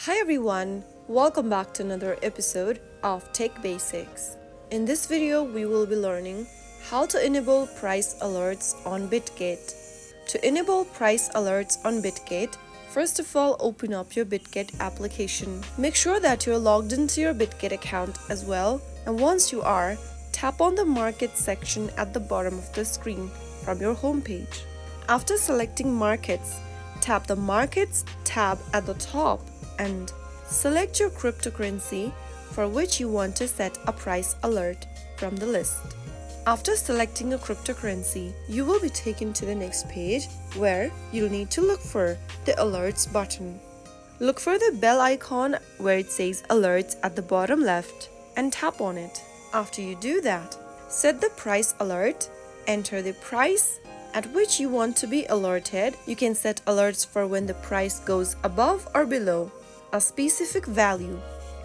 Hi everyone, welcome back to another episode of Tech Basics. In this video, we will be learning how to enable price alerts on Bitget. To enable price alerts on Bitget, first of all, open up your Bitget application. Make sure that you're logged into your Bitget account as well, and once you are, tap on the Market section at the bottom of the screen from your homepage. After selecting Markets, tap the Markets tab at the top and select your cryptocurrency for which you want to set a price alert from the list. After selecting a cryptocurrency, you will be taken to the next page where you'll need to look for the Alerts button. Look for the bell icon where it says Alerts at the bottom left and tap on it. After you do that, set the price alert, enter the price at which you want to be alerted. You can set alerts for when the price goes above or below a specific value,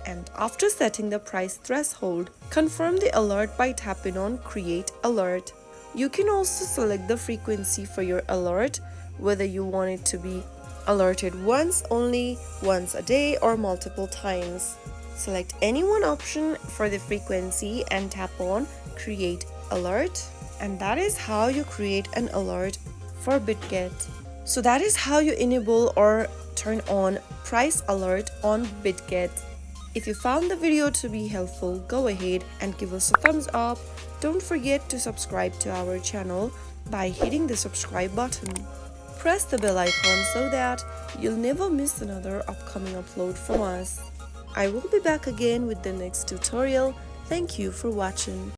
and after setting the price threshold, confirm the alert by tapping on Create Alert. You can also select the frequency for your alert, whether you want it to be alerted once only, once a day, or multiple times. Select any one option for the frequency and tap on Create Alert, and that is how you create an alert for Bitget. So that is how you enable or turn on price alert on Bitget. If you found the video to be helpful, go ahead and give us a thumbs up. Don't forget to subscribe to our channel by hitting the subscribe button. Press the bell icon so that you'll never miss another upcoming upload from us. I will be back again with the next tutorial. Thank you for watching.